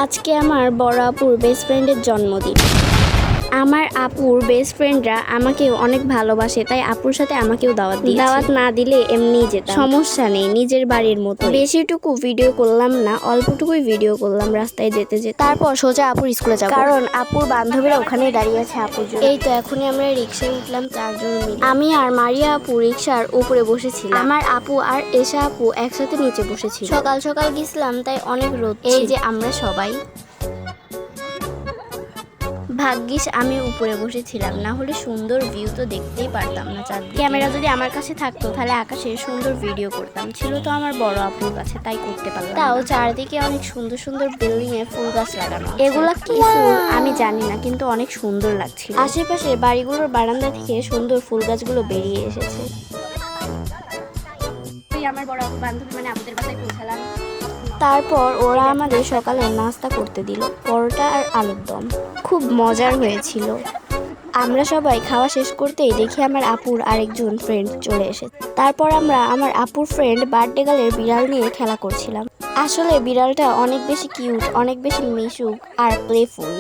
আজকে আমার বড় আপুর বেস্ট ফ্রেন্ডের জন্মদিন। আমার আপুর বেস্ট ফ্রেন্ডরা আমাকে অনেক ভালোবাসে, তাই আপুর সাথে আমাকেও দাওয়াত দিয়েছে। দাওয়াত না দিলে এমনিই যেতাম, সমস্যা নেই, নিজের বাড়ির মতো। বেশিটুকু ভিডিও করলাম না, অল্পটুকুই ভিডিও করলাম রাস্তায় যেতে যেতে। তারপর সোজা আপুর স্কুলে যাব, কারণ আপুর বান্ধবীরা ওখানেই দাঁড়িয়ে আছে আপুর জন্য। এই তো এখনই আমরা রিক্সায় উঠলাম 4 জন মিলে। আমি আর মারিয়া আপু রিক্সার উপরে বসেছিলাম, আমার আপু আর এশা আপু একসাথে নিচে বসেছিল। সকাল সকাল গেছিলাম তাই অনেক রোদ। এই যে আমরা সবাই, ভাগ্যিস আমি উপরে বসেছিলাম, না হলে সুন্দর ভিউ তো দেখতেই পারতাম না চাঁদ। ক্যামেরা যদি আমার কাছে থাকতো তাহলে আকাশের সুন্দর ভিডিও করতাম। ছিল তো আমার বড় আপুর কাছে, তাই করতে পারলাম। তাও চারদিকে অনেক সুন্দর সুন্দর বিল্ডিং এ ফুল গাছ লাগানো। এগুলা কি ফুল আমি জানি না, কিন্তু অনেক সুন্দর লাগছিল। আশেপাশে বাড়িগুলোর বারান্দা থেকে সুন্দর ফুল গাছগুলো বেরিয়ে এসেছে। আমার বড় আপু বান্ধবী মানে আপুদের বাসায় পৌঁছালাম। তারপর ওরা আমাদের সকালে নাস্তা করতে দিল, পরোটা আর আলুর দম। খুব মজার হয়েছিল। আমরা সবাই খাওয়া শেষ করতেই দেখি আমার আপুর আরেকজন ফ্রেন্ড চলে এসেছে। তারপর আমরা আমার আপুর ফ্রেন্ড বার্থডে গার্লের বিড়াল নিয়ে খেলা করছিলাম। আসলে বিড়ালটা অনেক বেশি কিউট, অনেক বেশি মিশুক আর প্লেফুল।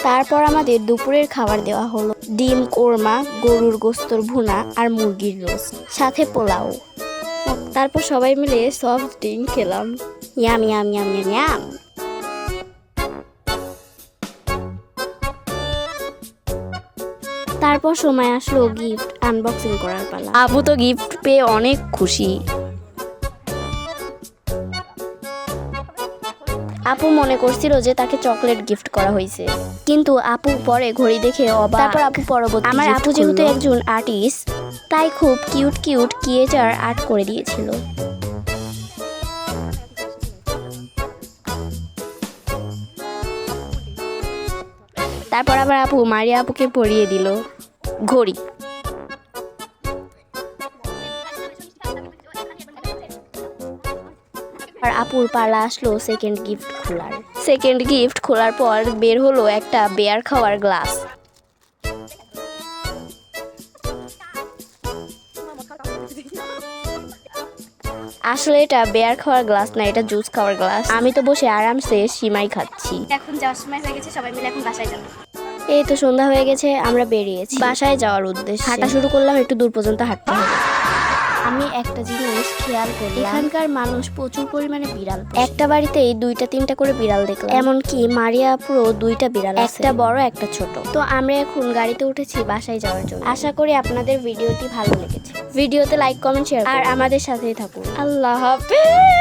তারপর আমাদের দুপুরের খাবার দেওয়া হলো ডিম কোরমা, গরুর গোস্তর ভুনা আর মুরগির রোস্ট, সাথে পোলাও। তারপর সবাই মিলে সফট ড্রিঙ্ক খেলাম। Yam yam yam yam yam. তারপর সময় আসলো গিফট আনবক্সিং করার পালা। আপু তো গিফট পেয়ে অনেক খুশি। আপু মনে করছিল যে তাকে চকলেট গিফট করা হয়েছে, কিন্তু আপু পরে ঘড়ি দেখে অবাক। তারপর আপু পরবর্তী, আমার আপু যেহেতু একজন আর্টিস্ট, তাই খুব কিউট কিউট ক্রিয়েচার আর্ট করে দিয়েছিল। তারপর আবার আপু মারিয়া আপুকে পরিয়ে দিল ঘড়ি। আর আপুর পালা আসলো সেকেন্ড গিফট খোলার। সেকেন্ড গিফট খোলার পর বের হলো একটা বেয়ার খাওয়ার গ্লাস। আসলে এটা বেয়ার খাওয়ার গ্লাস না, এটা জুস খাওয়ার গ্লাস। আমি তো বসে আরামসে সিমাই খাচ্ছি। এখন যাওয়ার সময় হয়ে গেছে, সবাই মিলে এখন বাসায় যাবো। এই তো সন্ধ্যা হয়ে গেছে, আমরা বেরিয়েছি বাসায় যাওয়ার উদ্দেশ্যে। হাঁটা শুরু করলাম, একটু দূর পর্যন্ত হাঁটতে হবে। আমি একটা জিনিস খেয়াল করি, এখানকার মানুষ প্রচুর পরিমাণে বিড়াল, একটা বাড়িতেই 2-3টা করে বিড়াল দেখলাম। এমনকি মারিয়া আপুরও 2টা বিড়াল, একটা বড় একটা ছোট। তো আমরা এখন গাড়িতে উঠেছি বাসায় যাওয়ার জন্য। আশা করি আপনাদের ভিডিওটি ভালো লেগেছে। ভিডিওতে লাইক কমেন্ট শেয়ার আর আমাদের সাথেই থাকুন। আল্লাহ হাফেজ।